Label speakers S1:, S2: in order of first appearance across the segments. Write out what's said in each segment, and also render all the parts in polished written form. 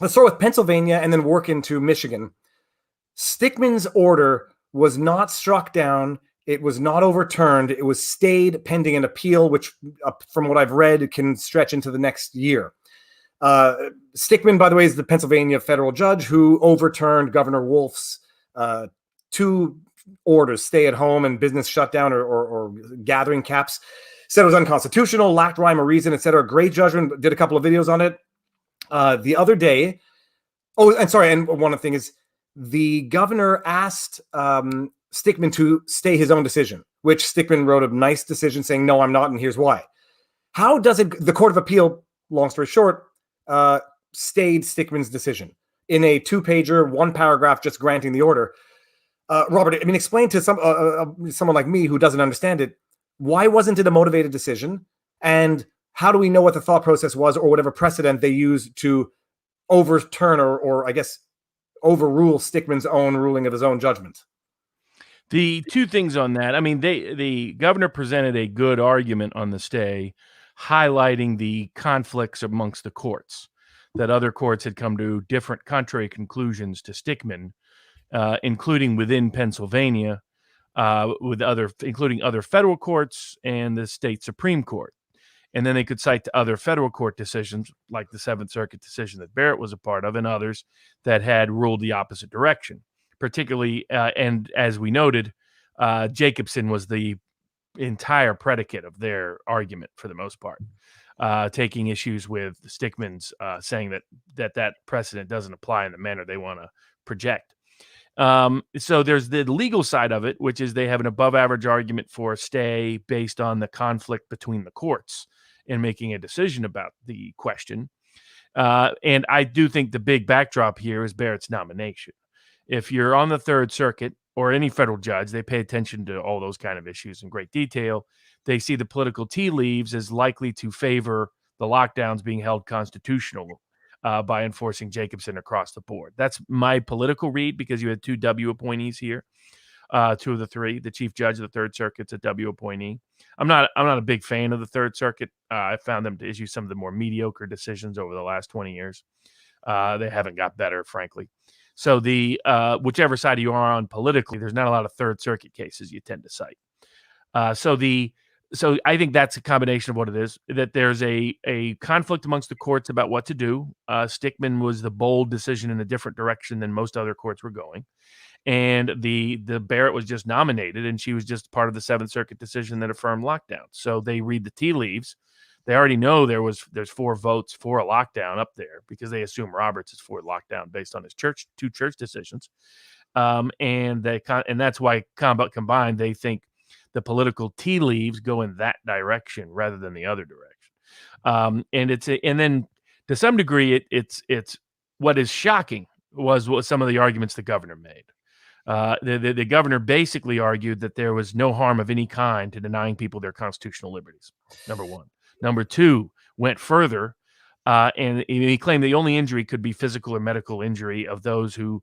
S1: Let's start with Pennsylvania and then work into Michigan. Stickman's order was not struck down. It was not overturned. It was stayed pending an appeal, which, from what I've read, can stretch into the next year. Stickman, by the way, is the Pennsylvania federal judge who overturned Governor Wolf's two orders, stay at home and business shutdown or gathering caps. Said it was unconstitutional, lacked rhyme or reason, etc. Great judgment. Did a couple of videos on it. The other day, and one of the things is the governor asked Stickman to stay his own decision, which Stickman wrote a nice decision saying, no, I'm not, and here's why. How does the Court of Appeal, long story short, stayed Stickman's decision in a 2-pager, 1 paragraph, just granting the order? Robert, I mean, explain to someone like me who doesn't understand it, why wasn't it a motivated decision? And how do we know what the thought process was or whatever precedent they used to overturn or I guess, overrule Stickman's own ruling of his own judgment?
S2: The two things on that, I mean, the governor presented a good argument on the stay, highlighting the conflicts amongst the courts, that other courts had come to different contrary conclusions to Stickman, including within Pennsylvania, including other federal courts and the state Supreme Court. And then they could cite to other federal court decisions, like the Seventh Circuit decision that Barrett was a part of, and others that had ruled the opposite direction. Particularly, and as we noted, Jacobson was the entire predicate of their argument for the most part, taking issues with Stickman's saying that precedent doesn't apply in the manner they want to project. So there's the legal side of it, which is they have an above average argument for a stay based on the conflict between the courts in making a decision about the question. And I do think the big backdrop here is Barrett's nomination. If you're on the Third Circuit or any federal judge, they pay attention to all those kind of issues in great detail. They see the political tea leaves as likely to favor the lockdowns being held constitutional by enforcing Jacobson across the board. That's my political read, because you had 2 W appointees here, 2 of the 3. The chief judge of the Third Circuit's a W appointee. I'm not a big fan of the Third Circuit. I found them to issue some of the more mediocre decisions over the last 20 years. They haven't got better, frankly. So the whichever side you are on politically, there's not a lot of Third Circuit cases you tend to cite. So I think that's a combination of what it is, that there's a conflict amongst the courts about what to do. Stickman was the bold decision in a different direction than most other courts were going. And the Barrett was just nominated, and she was just part of the Seventh Circuit decision that affirmed lockdown. So they read the tea leaves. They already know there's 4 votes for a lockdown up there, because they assume Roberts is for lockdown based on his 2 church decisions. And that's why combined, they think the political tea leaves go in that direction rather than the other direction. And then to some degree, it's what is shocking was what some of the arguments the governor made. The governor basically argued that there was no harm of any kind to denying people their constitutional liberties, number one. Number 2, went further, and he claimed the only injury could be physical or medical injury of those who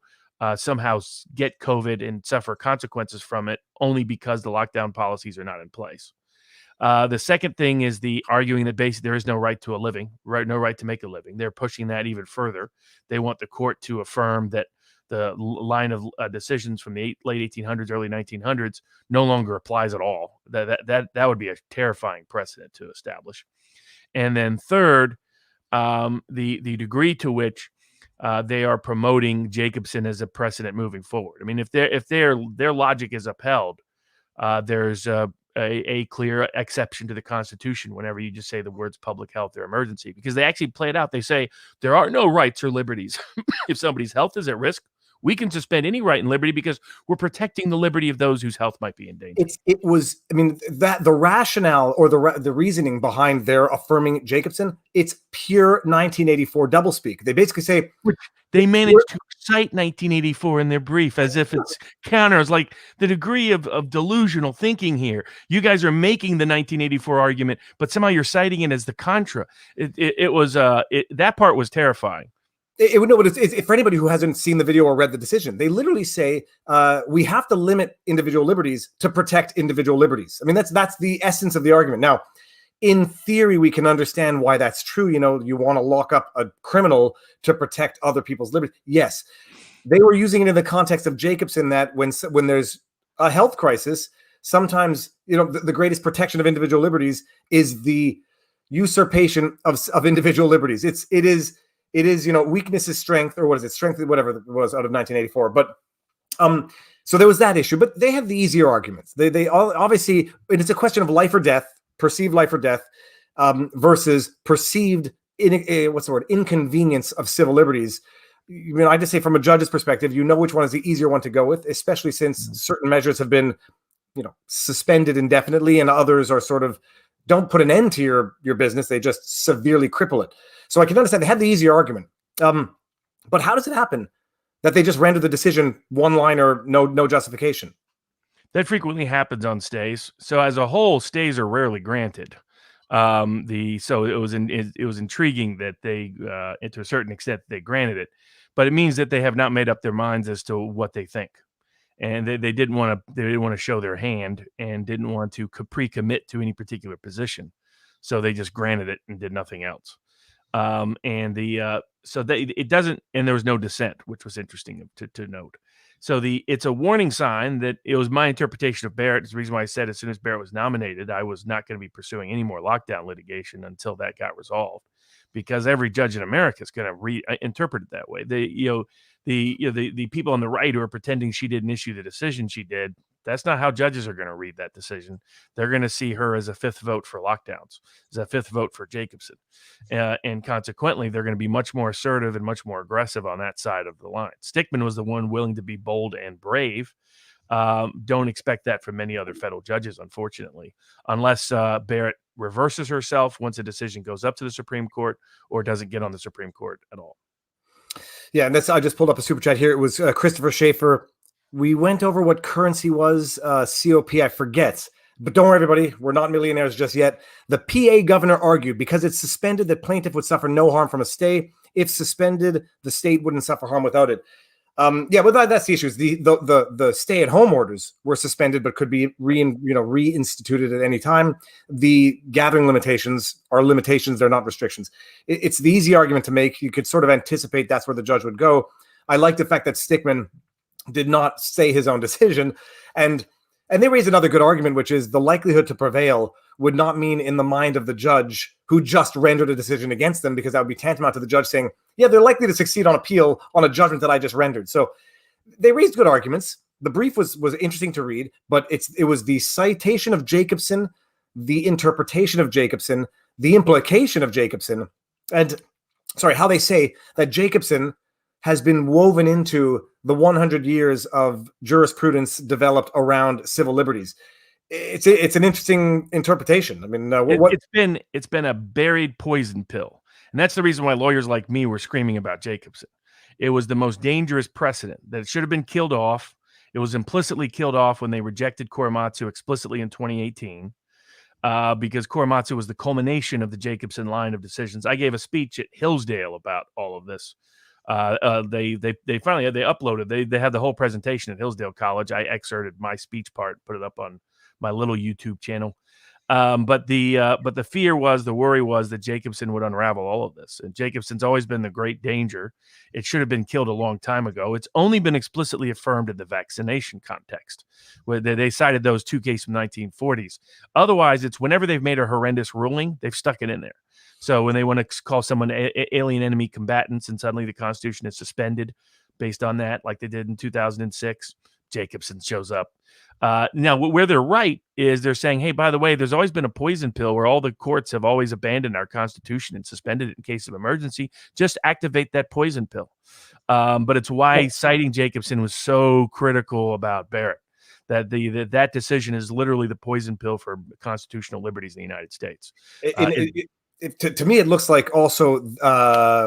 S2: somehow get COVID and suffer consequences from it only because the lockdown policies are not in place. The second thing is the arguing that basically there is no right to a living, no right to make a living. They're pushing that even further. They want the court to affirm that the line of decisions from the late 1800s, early 1900s no longer applies at all. That would be a terrifying precedent to establish. And then third, the degree to which they are promoting Jacobson as a precedent moving forward. I mean, if their logic is upheld, there's a clear exception to the Constitution whenever you just say the words public health or emergency, because they actually play it out. They say there are no rights or liberties. If somebody's health is at risk, we can suspend any right and liberty because we're protecting the liberty of those whose health might be in danger.
S1: That the rationale or the reasoning behind their affirming Jacobson, it's pure 1984 doublespeak. They basically say,
S2: which they managed to cite 1984 in their brief as if it's counters, like the degree of delusional thinking here. You guys are making the 1984 argument, but somehow you're citing it as the contra. That part was terrifying.
S1: For anybody who hasn't seen the video or read the decision, they literally say we have to limit individual liberties to protect individual liberties. I mean, that's the essence of the argument. Now, in theory, we can understand why that's true. You want to lock up a criminal to protect other people's liberty. Yes, they were using it in the context of Jacobson, that when there's a health crisis, sometimes the greatest protection of individual liberties is the usurpation of individual liberties. It is weakness is strength, or what is it? Strength, whatever it was out of 1984. But so there was that issue, but they have the easier arguments. They all obviously, it's a question of life or death, perceived life or death, versus perceived inconvenience of civil liberties. I just say from a judge's perspective, which one is the easier one to go with, especially since certain measures have been, suspended indefinitely, and others are sort of don't put an end to your business; they just severely cripple it. So I can understand they have the easier argument. But how does it happen that they just render the decision one line or no justification?
S2: That frequently happens on stays. So as a whole, stays are rarely granted. So it was intriguing that they, to a certain extent, they granted it, but it means that they have not made up their minds as to what they think, and they didn't want to show their hand, and didn't want to pre-commit to any particular position, so they just granted it and did nothing else. It doesn't, and there was no dissent, which was interesting to note. So it's a warning sign that it was my interpretation of Barrett. It's the reason why I said as soon as Barrett was nominated, I was not going to be pursuing any more lockdown litigation until that got resolved, because every judge in America is going to interpret it that way. The people on the right who are pretending she didn't issue the decision she did, that's not how judges are going to read that decision. They're going to see her as a fifth vote for lockdowns, as a fifth vote for Jacobson. And consequently, they're going to be much more assertive and much more aggressive on that side of the line. Stickman was the one willing to be bold and brave. Don't expect that from many other federal judges, unfortunately, unless Barrett reverses herself once a decision goes up to the Supreme Court, or doesn't get on the Supreme Court at all.
S1: Yeah, and I just pulled up a super chat here. It was Christopher Schaefer. We went over what currency was, COP, I forget. But don't worry, everybody, we're not millionaires just yet. The PA governor argued because it's suspended that plaintiff would suffer no harm from a stay. If suspended, the state wouldn't suffer harm without it. That's the issue. The stay-at-home orders were suspended, but could be reinstituted at any time. The gathering limitations are limitations; they're not restrictions. It's the easy argument to make. You could sort of anticipate that's where the judge would go. I like the fact that Stickman did not say his own decision, and they raised another good argument, which is the likelihood to prevail would not mean in the mind of the judge who just rendered a decision against them, because that would be tantamount to the judge saying, yeah, they're likely to succeed on appeal on a judgment that I just rendered. So they raised good arguments. The brief was interesting to read, but it was the citation of Jacobson, the interpretation of Jacobson, the implication of Jacobson, and how they say that Jacobson has been woven into the 100 years of jurisprudence developed around civil liberties. It's an interesting interpretation. I mean,
S2: it's been a buried poison pill, and that's the reason why lawyers like me were screaming about Jacobson. It was the most dangerous precedent that it should have been killed off. It was implicitly killed off when they rejected Korematsu explicitly in 2018, because Korematsu was the culmination of the Jacobson line of decisions. I gave a speech at Hillsdale about all of this. They finally uploaded. They had the whole presentation at Hillsdale College. I excerpted my speech part, put it up on my little YouTube channel. But the worry was that Jacobson would unravel all of this. And Jacobson's always been the great danger. It should have been killed a long time ago. It's only been explicitly affirmed in the vaccination context, where they cited those two cases from the 1940s. Otherwise, it's whenever they've made a horrendous ruling, they've stuck it in there. So when they want to call someone alien enemy combatants, and suddenly the Constitution is suspended based on that, like they did in 2006, Jacobson shows up. Now, where they're right is they're saying, hey, by the way, there's always been a poison pill where all the courts have always abandoned our Constitution and suspended it in case of emergency. Just activate that poison pill. But it's why citing Jacobson was so critical about Barrett, that that decision is literally the poison pill for constitutional liberties in the United States.
S1: To me, it looks like also,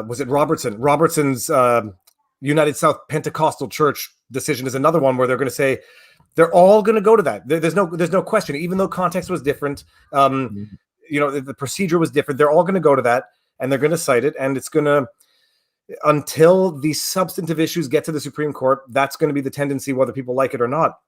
S1: was it Robertson? Robertson's United South Pentecostal Church decision is another one where they're going to say they're all going to go to that. There's no question, even though context was different. The procedure was different. They're all going to go to that, and they're going to cite it, and it's going to, until the substantive issues get to the Supreme Court, that's going to be the tendency, whether people like it or not.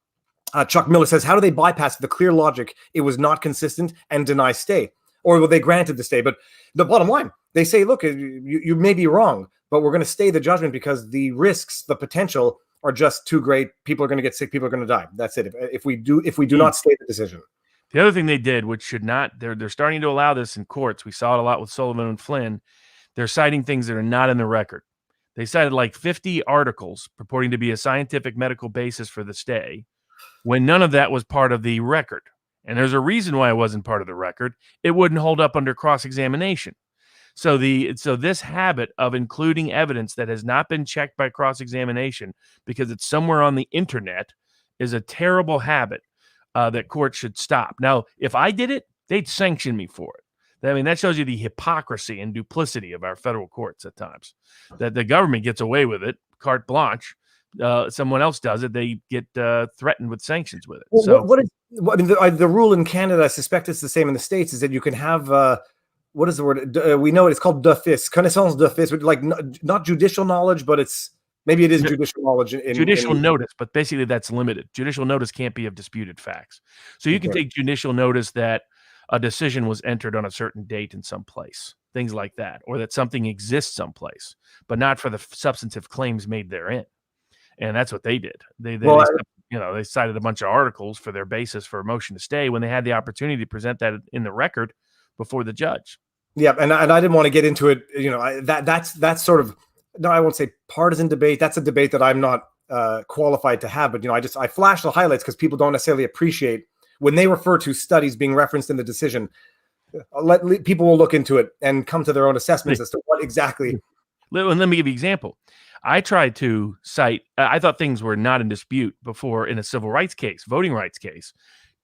S1: Chuck Miller says, how do they bypass the clear logic? It was not consistent and deny stay. or they granted the stay. But the bottom line, they say, look, you may be wrong, but we're going to stay the judgment because the risks, the potential are just too great. People are going to get sick. People are going to die. That's it. If we do not stay the decision.
S2: The other thing they did, which should not, they're starting to allow this in courts. We saw it a lot with Sullivan and Flynn. They're citing things that are not in the record. They cited like 50 articles purporting to be a scientific medical basis for the stay, when none of that was part of the record. And there's a reason why it wasn't part of the record. It wouldn't hold up under cross-examination. So this habit of including evidence that has not been checked by cross-examination because it's somewhere on the internet is a terrible habit that courts should stop. Now, if I did it, they'd sanction me for it. I mean, that shows you the hypocrisy and duplicity of our federal courts at times. That the government gets away with it, carte blanche. Someone else does it, they get threatened with sanctions with it.
S1: Well,
S2: so
S1: the rule in Canada, I suspect it's the same in the States, is that you can have what is the word? We know it's called connaissance d'office, like not judicial knowledge, but maybe it is judicial knowledge.
S2: Judicial notice, but basically that's limited. Judicial notice can't be of disputed facts. So you can take judicial notice that a decision was entered on a certain date in some place, things like that, or that something exists someplace, but not for the substantive claims made therein. And that's what they did. They cited a bunch of articles for their basis for a motion to stay when they had the opportunity to present that in the record before the judge.
S1: Yeah, and I didn't want to get into it. That's sort of, no, I won't say partisan debate. That's a debate that I'm not qualified to have. But I flash the highlights because people don't necessarily appreciate when they refer to studies being referenced in the decision. People will look into it and come to their own assessments as to what exactly.
S2: Let me give you an example. I tried to cite, I thought things were not in dispute before in a civil rights case, voting rights case,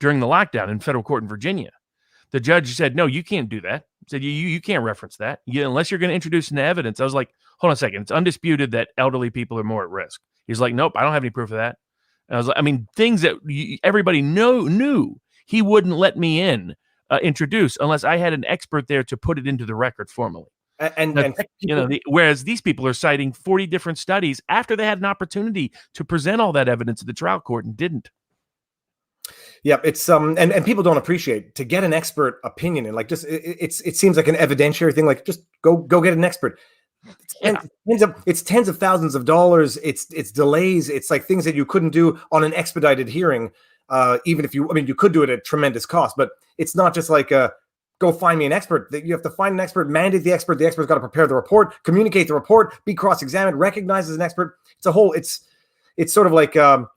S2: during the lockdown in federal court in Virginia. The judge said, no, you can't do that. He said, you can't reference that unless you're going to introduce into evidence. I was like, hold on a second. It's undisputed that elderly people are more at risk. He's like, nope, I don't have any proof of that. And I was like, things that everybody knew he wouldn't let me introduce unless I had an expert there to put it into the record formally. Whereas these people are citing 40 different studies after they had an opportunity to present all that evidence at the trial court and didn't.
S1: Yeah, it's and people don't appreciate to get an expert opinion and like just it seems like an evidentiary thing. Like just go get an expert. It's tens of thousands of dollars. It's delays. It's like things that you couldn't do on an expedited hearing. Even if you could do it at tremendous cost, but it's not just like go find me an expert. You have to find an expert, mandate the expert. The expert's got to prepare the report, communicate the report, be cross-examined, recognized as an expert. It's sort of like
S2: one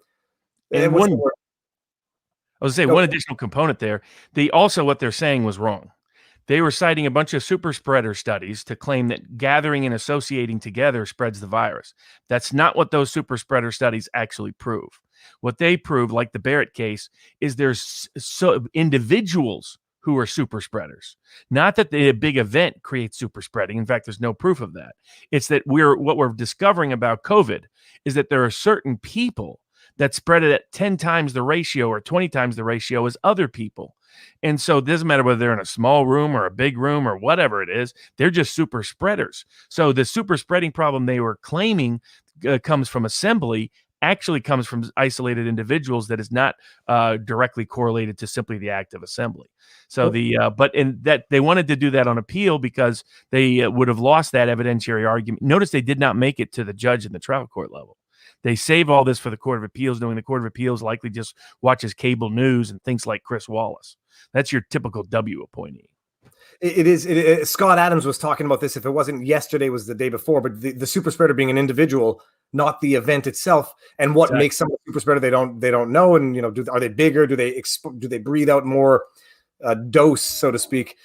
S2: additional component there. What they're saying was wrong. They were citing a bunch of super spreader studies to claim that gathering and associating together spreads the virus. That's not what those super spreader studies actually prove. What they prove, like the Barrett case, is there's individuals who are super spreaders. Not that a big event creates super spreading. In fact, there's no proof of that. It's that what we're discovering about COVID is that there are certain people that spread it at 10 times the ratio or 20 times the ratio as other people. And so it doesn't matter whether they're in a small room or a big room or whatever it is, they're just super spreaders. So the super spreading problem they were claiming comes from assembly actually comes from isolated individuals that is not directly correlated to simply the act of assembly. So but they wanted to do that on appeal because they would have lost that evidentiary argument. Notice they did not make it to the judge in the trial court level. They save all this for the Court of Appeals, knowing the Court of Appeals likely just watches cable news and thinks like Chris Wallace. That's your typical W appointee.
S1: It is. Scott Adams was talking about this. If it wasn't yesterday, it was the day before. But the super spreader being an individual, not the event itself, and what makes someone a super spreader, they don't know. And are they bigger? Do they breathe out more dose, so to speak?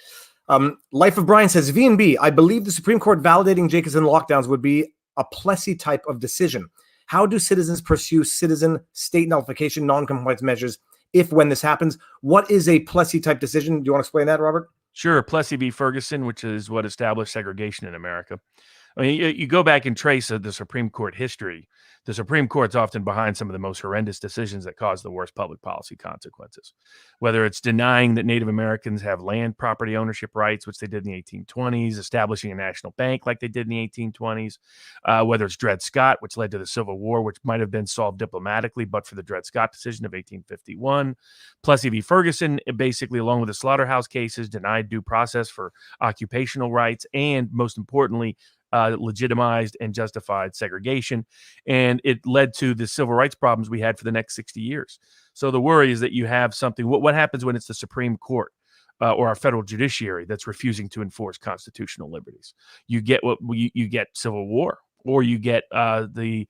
S1: Life of Brian says V&B. I believe the Supreme Court validating Jacobson lockdowns would be a Plessy type of decision. How do citizens pursue citizen state nullification non-compliance measures when this happens? What is a Plessy type decision? Do you want to explain that, Robert?
S2: Sure. Plessy v. Ferguson, which is what established segregation in America. I mean, you go back and trace the Supreme Court history. The Supreme Court's often behind some of the most horrendous decisions that cause the worst public policy consequences, whether it's denying that Native Americans have land property ownership rights, which they did in the 1820s, establishing a national bank like they did in the 1820s, whether it's Dred Scott, which led to the Civil War, which might have been solved diplomatically, but for the Dred Scott decision of 1851. Plessy v. Ferguson, basically, along with the slaughterhouse cases, denied due process for occupational rights, and most importantly, legitimized and justified segregation. And it led to the civil rights problems we had for the next 60 years. So the worry is that you have something. What happens when it's the Supreme Court or our federal judiciary that's refusing to enforce constitutional liberties? You get you get civil war, or you get the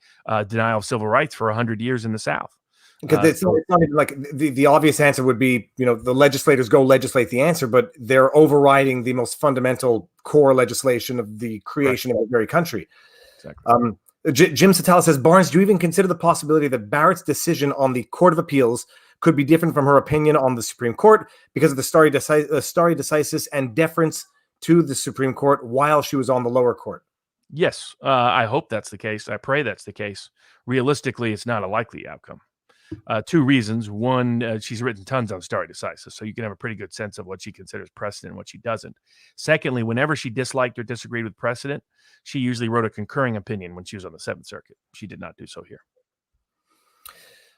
S2: denial of civil rights for 100 years in the South.
S1: Because it's not even like the obvious answer would be, the legislators go legislate the answer, but they're overriding the most fundamental core legislation of the creation of the very country.
S2: Exactly.
S1: Jim Satala says, Barnes, do you even consider the possibility that Barrett's decision on the Court of Appeals could be different from her opinion on the Supreme Court because of the stare decisis and deference to the Supreme Court while she was on the lower court?
S2: Yes, I hope that's the case. I pray that's the case. Realistically, it's not a likely outcome. Two reasons. One, she's written tons on stare decisis, so you can have a pretty good sense of what she considers precedent and what she doesn't. Secondly, whenever she disliked or disagreed with precedent, she usually wrote a concurring opinion when she was on the Seventh Circuit. She did not do so here.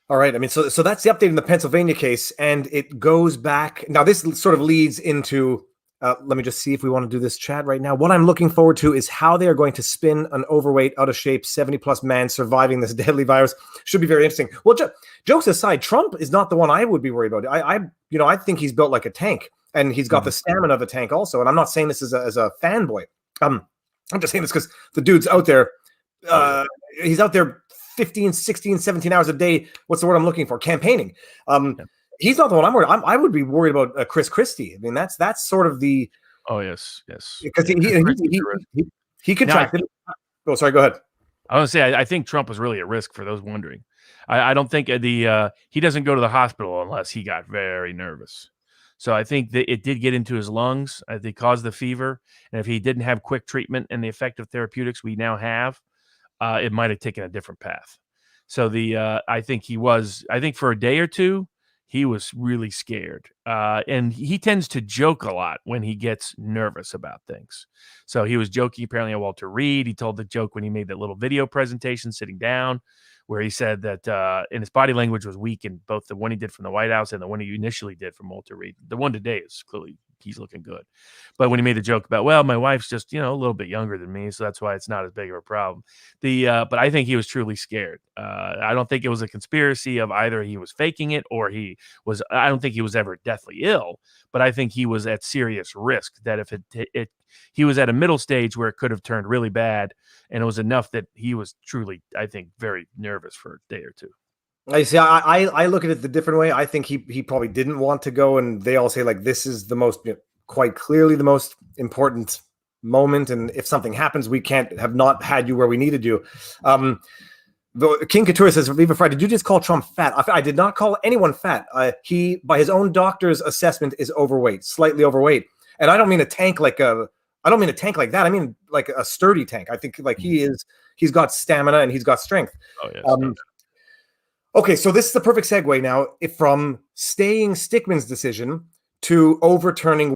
S1: All right. I mean, so that's the update in the Pennsylvania case, and it goes back. Now, this sort of leads into. Let me just see if we want to do this chat right now. What I'm looking forward to is how they are going to spin an overweight, out of shape, 70-plus man surviving this deadly virus. Should be very interesting. Well, jokes aside, Trump is not the one I would be worried about. I think he's built like a tank, and he's got the stamina of a tank also. And I'm not saying this as a fanboy. I'm just saying this because the dude's out there. He's out there 15, 16, 17 hours a day. What's the word I'm looking for? Campaigning. He's not the one I'm worried. I would be worried about Chris Christie. I mean, that's sort of the.
S2: Oh yes,
S1: because he contracted. Oh, sorry. Go ahead.
S2: I want to say I think Trump was really at risk for those wondering. I don't think he doesn't go to the hospital unless he got very nervous. So I think that it did get into his lungs. They caused the fever, and if he didn't have quick treatment and the effective therapeutics we now have, it might have taken a different path. So I think for a day or two. He was really scared. And he tends to joke a lot when he gets nervous about things. So he was joking apparently on Walter Reed. He told the joke when he made that little video presentation sitting down where he said that and his body language was weak in both the one he did from the White House and the one he initially did from Walter Reed. The one today is clearly he's looking good. But when he made the joke about, well, my wife's just, a little bit younger than me, so that's why it's not as big of a problem. But I think he was truly scared. I don't think it was a conspiracy of either he was faking it or I don't think he was ever deathly ill, but I think he was at serious risk that if he was at a middle stage where it could have turned really bad, and it was enough that he was truly, I think, very nervous for a day or two.
S1: I see. I look at it the different way. I think he probably didn't want to go, and they all say like this is the most quite clearly the most important moment, and if something happens, we can't have not had you where we needed you. King Couture says, Viva Friday, did you just call Trump fat? I did not call anyone fat. He, by his own doctor's assessment, is overweight, slightly overweight, and I don't mean a tank like that. I mean like a sturdy tank. I think like he's got stamina and he's got strength.
S2: Oh yes.
S1: Okay, so this is the perfect segue now from staying Stickman's decision to overturning